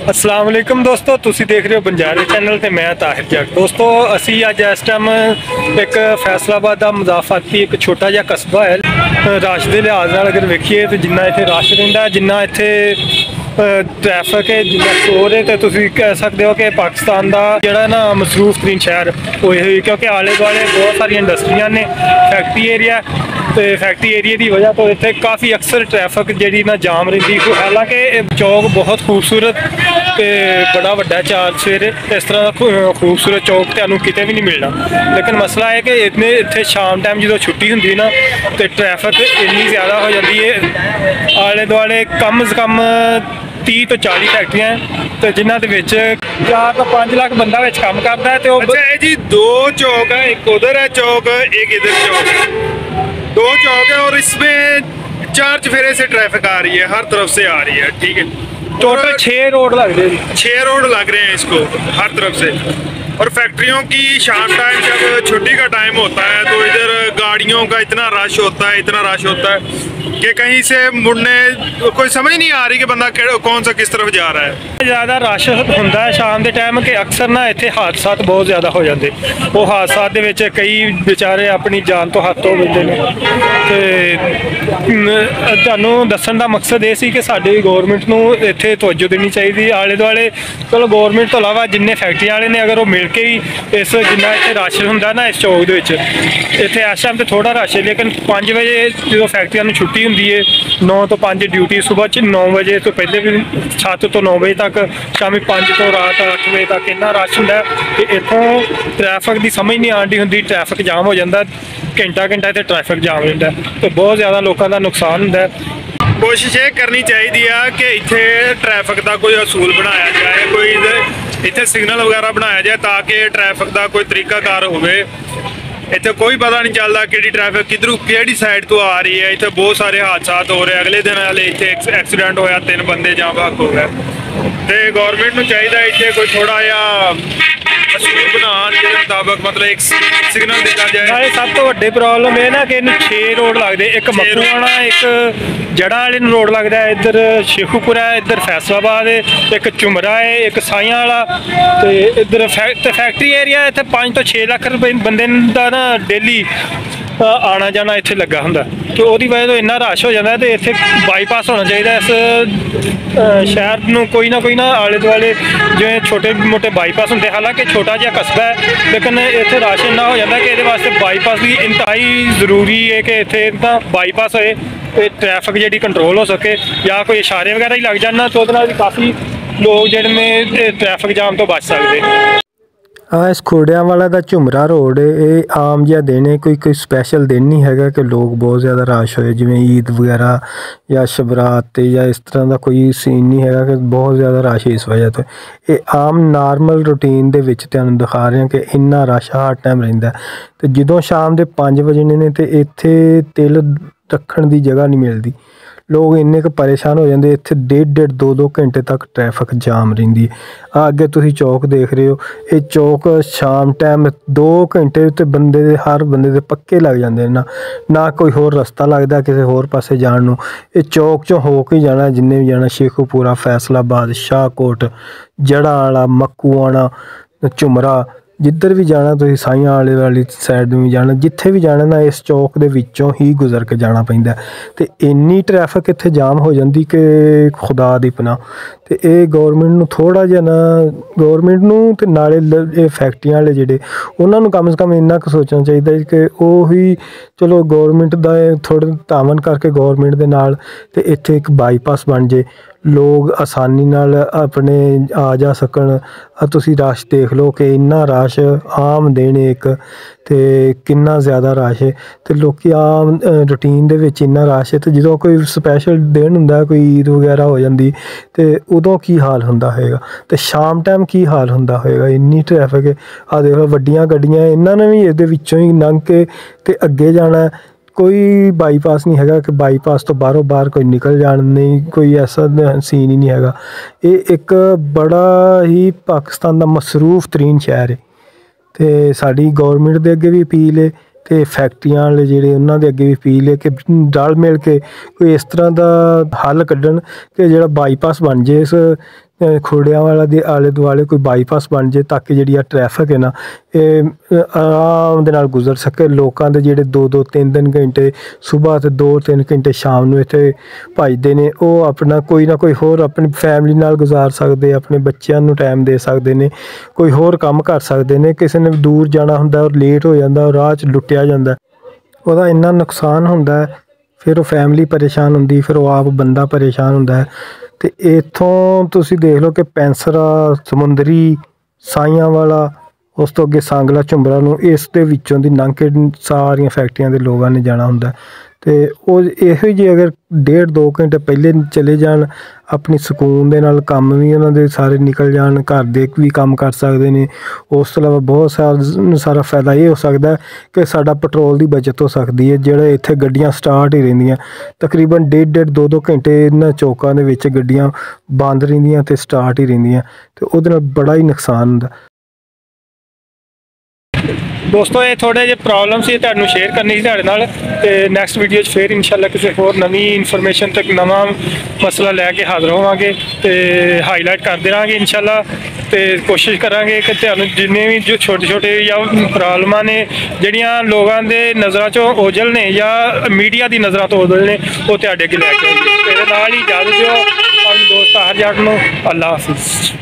अस्सलाम वालेकुम दोस्तों, तुसी देख रहे हो बंजारे चैनल ते मैं ताहिर जग। दोस्तों असी अज इस टाइम एक फैसलाबाद का मुजाफाती एक छोटा जिहा कस्बा है। रश के लिहाज नाल अगर वेखिए तो जिन्ना इत्थे रश रहिंदा, जिन्ना इत्थे ट्रैफिक है, जिन्ना शोर है, तो तुसी कह सकते हो कि पाकिस्तान का जिहड़ा ना मसरूफ तरीन शहर वो ही, क्योंकि आले दुआले बहुत सारी इंडस्ट्रियां ने, फैक्ट्री एरिया, तो फैक्ट्री एरिए की वजह तो इतने काफ़ी अक्सर ट्रैफिक जी ना जाम रही। हालांकि चौक बहुत खूबसूरत तो बड़ा वड्डा चार सवेरे इस तरह का खूबसूरत चौक तैनूं किते भी नहीं मिलना। लेकिन मसला है कि इतने इतने शाम टाइम जो छुट्टी होंगी ना तो ट्रैफिक इन्नी ज़्यादा हो जाती है। आले दुआले कम से कम 30 तो 40 फैक्ट्रियां तो जिन्हों के 4 तो 5 लाख बंदा काम करता है। तो अच्छा है जी, दो चौक है, एक उधर है चौक, एक इधर चौक है, दो चौक है और इसमें 4 चफेरे से ट्रैफिक आ रही है, हर तरफ से आ रही है। ठीक है, टोटल 6 रोड लग रहे हैं, 6 रोड लग रहे हैं इसको हर तरफ से। और फैक्ट्रियों की शाम टाइम जब छुट्टी का टाइम होता है तो इधर गाड़ियों का इतना रश होता है, इतना रश होता है कि कहीं से मुड़ने कोई समझ नहीं आ रही कि बंदा कौन सा किस तरफ जा रहा है। ज़्यादा रश होंदा है शाम के टाइम कि अक्सर ना इत्थे हादसा बहुत ज़्यादा हो जाते। वो हादसा दे विच कई बेचारे अपनी जान तो हत्थ हो बैठे ने। ते तुहानूं दस्सण दा मकसद ये सी कि साडी गौरमेंट नूं इत्थे तवज्जो देनी चाहिए। आले दुआले चलो गौरमेंट तो इलावा जिन्ने फैक्ट्री वाले ने अगर वो मिल के ही इस जिन्ना इत्थे रश हुंदा ना इस चौक दे विच, इत्थे इस टाइम तो थोड़ा रश है, लेकिन 5 बजे जो फैक्ट्रियां नूं छुट्टी होंदी है 9 तो 5 ड्यूटी, सुबह 9 बजे तो पहले भी 7 तो 9 बजे तक, शामी 5 तो रात 8 बजे तक इन्ना रश होंदा है कि इत्थों ट्रैफिक की समझ नहीं आती होंदी। ट्रैफिक जाम हो जाता, घंटा घंटा इत्थे ट्रैफिक जाम हो जाता है, तो बहुत ज़्यादा लोगों का नुकसान होंदा है। कोशिश ये करनी चाहिए कि इत्थे ट्रैफिक का कोई असूल बनाया जाए, कोई इत्थे सिग्नल वगैरह बनाया जाए ताकि ट्रैफिक का कोई तरीकाकार होवे। इतने कोई पता नहीं चलता कि ट्रैफिक किधरों कि साइड तो आ रही है। इतने बहुत सारे हादसा हो रहे। अगले दिन वाले इतने एक्सीडेंट होया, 3 बंदे जां बहक हो गए। तो गौरमेंट को चाहिए इतने कोई थोड़ा जहा असूल बनाने के मुताबिक, मतलब एक सिग्नल दिता जाए। सब तो वड्डी प्रॉब्लम है ना कि 6 रोड लगते, एक मक्कूआना, एक जड़ा वाले रोड लगता है, इधर शेखूपुरा है, इधर फैसलाबाद है, एक झुमरा है, एक साइयां वाला, तो इधर फैक्ट्री एरिया है। इतने 5 तो 6 लाख रुपये बंदे का ना डेली आना जाना इत्थे लगा हुंदा, तो उसकी वजह तो इन्ना रश हो जाता है। तो इत्थे बाईपास होना चाहिए इस शहर नूं, कोई ना आले दुआले जो छोटे मोटे बाईपास होंगे। हालांकि छोटा जिहा कस्बा है लेकिन इत्थे रश इन्ना हो जाता है कि इहदे वास्ते बाईपास भी इंतहाई जरूरी है कि इत्थे ना बाईपास होए तो ट्रैफिक जी कंट्रोल हो सके, या कोई इशारे वगैरह ही लग जाना तो काफ़ी लोग जिहड़े ने ट्रैफिक जाम तो बच सकते। इस खोड़िया वाला दा झुमरा रोड ये आम जिहा दिन है, कोई स्पैशल दिन नहीं है कि लोग बहुत ज़्यादा रश होए जिवें ईद वगैरह या शबरात या इस तरह का कोई सीन नहीं है कि बहुत ज़्यादा रश है। इस वजह तो ये आम नॉर्मल रूटीन दे विच तुहानूं दिखा रहे हैं कि इन्ना रश हर टाइम रहिंदा। तो जदों शाम के 5 बजने ने तो इत्थे तिल रखण की जगह नहीं मिलती, लोग इन्ने क परेशान हो जाते। इत्थे 1.5 2 घंटे तक ट्रैफिक जाम रहिंदी है। अगे तुसीं चौक देख रहे हो, ये चौक शाम टाइम 2 घंटे तो बंदे दे हर बंदे दे पक्के लग जाते ना कोई होर रस्ता लगता किसी होर पासे जाण नूं। ये चौक चों हो के जाना, जिन्ने भी जाना, शेखूपुरा, फैसलाबाद, शाहकोट, जड़ा वाला, मक्कूआना, झुमरा, जिधर भी जाना तुसीं साइयां वाली साइड भी जाना, जिथे भी जाना ना इस चौक दे विचों ही गुजर के जाना पैंदा। ते इन्नी ट्रैफिक इत्थे जाम हो जाती कि खुदा दी पनाह। ते ये गौरमेंट नूं थोड़ा जिहा ना, गौरमेंट नूं ते नाले ये फैक्ट्रियां वाले जिहड़े उन्हां नूं कम से कम इन्ना क सोचना चाहिए कि ओह ही चलो गौरमेंट दा थोड़ा तावन करके गौरमेंट दे नाल ते इत्थे एक बाईपास बन जे, लोग आसानी नाल अपने आ जा सकन। तुसीं रश देख लो कि इन्ना रश आम दिन एक ते किन्ना ज़्यादा रश है। तो लोग आम रूटीन दे विच इन्ना रश है, तो जो कोई स्पैशल दिन हुंदा, कोई ईद वगैरह हो जाती तो उदों की हाल हुंदा होएगा, तो शाम टाइम की हाल हुंदा होएगा। इन्नी ट्रैफिक है। आ देख लो वड्डियां गड्डियां इन्हां ने भी इहदे विचों ही लंघ के ते अगे जाना है। कोई बाईपास नहीं है कि बाईपास तो बाहरों बाहर कोई निकल जान, नहीं कोई ऐसा सीन ही नहीं है। ये एक बड़ा ही पाकिस्तान का मसरूफ तरीन शहर है। तो साड़ी गौरमेंट के अगे भी अपील है तो फैक्ट्रियां वाले जिहड़े उन्हां दे अगे भी अपील है कि रल मिल के कोई इस तरह का हल कड्ढण कि जिहड़ा बाईपास बन जाए इस ਖੋੜਿਆਂ ਵਾਲਾ ਦੇ ਆਲੇ ਦੁਆਲੇ ਕੋਈ ਬਾਈਪਾਸ ਬਣ ਜੇ ਤਾਂ ਕਿ ਜਿਹੜੀ ਆ ਟ੍ਰੈਫਿਕ ਹੈ ਨਾ ਇਹ ਆਰਾਮ ਦੇ ਨਾਲ ਗੁਜ਼ਰ ਸਕੇ। ਲੋਕਾਂ ਦੇ ਜਿਹੜੇ 2-2 3-3 ਘੰਟੇ ਸਵੇਰ ਤੇ 2-3 ਘੰਟੇ ਸ਼ਾਮ ਨੂੰ ਇੱਥੇ ਭੱਜਦੇ ਨੇ, ਉਹ ਆਪਣਾ ਕੋਈ ਨਾ ਕੋਈ ਹੋਰ ਆਪਣੀ ਫੈਮਿਲੀ ਨਾਲ ਗੁਜ਼ਾਰ ਸਕਦੇ, ਆਪਣੇ ਬੱਚਿਆਂ ਨੂੰ ਟਾਈਮ ਦੇ ਸਕਦੇ ਨੇ, ਕੋਈ ਹੋਰ ਕੰਮ ਕਰ ਸਕਦੇ ਨੇ। ਕਿਸੇ ਨੇ ਦੂਰ ਜਾਣਾ ਹੁੰਦਾ ਔਰ ਲੇਟ ਹੋ ਜਾਂਦਾ, ਰਾਹ 'ਚ ਲੁੱਟਿਆ ਜਾਂਦਾ, ਉਹਦਾ ਇੰਨਾ ਨੁਕਸਾਨ ਹੁੰਦਾ ਹੈ। ਫਿਰ ਉਹ ਫੈਮਿਲੀ ਪਰੇਸ਼ਾਨ ਹੁੰਦੀ, ਫਿਰ ਉਹ ਆਪ ਬੰਦਾ ਪਰੇਸ਼ਾਨ ਹੁੰਦਾ ਹੈ। ਅਤੇ ਇੱਥੋਂ ਤੁਸੀਂ ਦੇਖ ਲਓ ਕਿ ਪੈਂਸਰਾ, ਸਮੁੰਦਰੀ, ਸਾਈਆਂ ਵਾਲਾ, ਉਸ ਤੋਂ ਅੱਗੇ ਸਾਂਗਲਾ, ਝੁੰਬਰਾ ਨੂੰ ਇਸ ਦੇ ਵਿੱਚੋਂ ਦੀ ਲੰਘ ਕੇ ਸਾਰੀਆਂ ਫੈਕਟਰੀਆਂ ਦੇ ਲੋਕਾਂ ਨੇ ਜਾਣਾ ਹੁੰਦਾ। ਅਤੇ ਉਹ ਇਹੋ ਜਿਹੇ ਅਗਰ 1.5-2 ਘੰਟੇ ਪਹਿਲੇ ਚਲੇ ਜਾਣ, ਆਪਣੀ ਸਕੂਨ ਦੇ ਨਾਲ ਕੰਮ ਵੀ ਉਹਨਾਂ ਦੇ ਸਾਰੇ ਨਿਕਲ ਜਾਣ, ਘਰ ਦੇ ਵੀ ਕੰਮ ਕਰ ਸਕਦੇ ਨੇ। ਉਸ ਤੋਂ ਇਲਾਵਾ ਬਹੁਤ ਸਾਰਾ ਫਾਇਦਾ ਇਹ ਹੋ ਸਕਦਾ ਕਿ ਸਾਡਾ ਪੈਟਰੋਲ ਦੀ ਬਚਤ ਹੋ ਸਕਦੀ ਹੈ। ਜਿਹੜੇ ਇੱਥੇ ਗੱਡੀਆਂ ਸਟਾਰਟ ਹੀ ਰਹਿੰਦੀਆਂ, ਤਕਰੀਬਨ 1.5-1.5 2-2 ਘੰਟੇ ਇਹਨਾਂ ਚੌਕਾਂ ਦੇ ਵਿੱਚ ਗੱਡੀਆਂ ਬੰਦ ਰਹਿੰਦੀਆਂ ਅਤੇ ਸਟਾਰਟ ਹੀ ਰਹਿੰਦੀਆਂ, ਅਤੇ ਉਹਦੇ ਨਾਲ ਬੜਾ ਹੀ ਨੁਕਸਾਨ ਹੁੰਦਾ। ਦੋਸਤੋ ਇਹ ਥੋੜ੍ਹੇ ਜਿਹੇ ਪ੍ਰੋਬਲਮ ਸੀ, ਤੁਹਾਨੂੰ ਸ਼ੇਅਰ ਕਰਨੀ ਸੀ ਤੁਹਾਡੇ ਨਾਲ। ਅਤੇ ਨੈਕਸਟ ਵੀਡੀਓ 'ਚ ਫਿਰ ਇਨਸ਼ਾਅੱਲਾ ਕਿਸੇ ਹੋਰ ਨਵੀਂ ਇਨਫੋਰਮੇਸ਼ਨ ਤੱਕ ਨਵਾਂ ਮਸਲਾ ਲੈ ਕੇ ਹਾਜ਼ਰ ਹੋਵਾਂਗੇ ਅਤੇ ਹਾਈਲਾਈਟ ਕਰਦੇ ਰਹਾਂਗੇ ਇਨਸ਼ਾਅੱਲਾ। ਅਤੇ ਕੋਸ਼ਿਸ਼ ਕਰਾਂਗੇ ਕਿ ਤੁਹਾਨੂੰ ਜਿੰਨੇ ਵੀ ਜੋ ਛੋਟੇ ਜਾਂ ਪ੍ਰੋਬਲਮਾਂ ਨੇ ਜਿਹੜੀਆਂ ਲੋਕਾਂ ਦੇ ਨਜ਼ਰਾਂ 'ਚੋਂ ਓਝਲ ਨੇ ਜਾਂ ਮੀਡੀਆ ਦੀ ਨਜ਼ਰਾਂ ਤੋਂ ਓਝਲ ਨੇ, ਉਹ ਤੁਹਾਡੇ ਅੱਗੇ ਲੈ ਕੇ ਆਈਏ। ਇਹਦੇ ਨਾਲ ਹੀ ਇਜਾਜ਼ਤ ਦਿਓ ਆਪਣੇ ਦੋਸਤ ਤਾਹਿਰ ਜੱਟ ਨੂੰ। ਅੱਲਾ ਹਾਫਿਜ਼।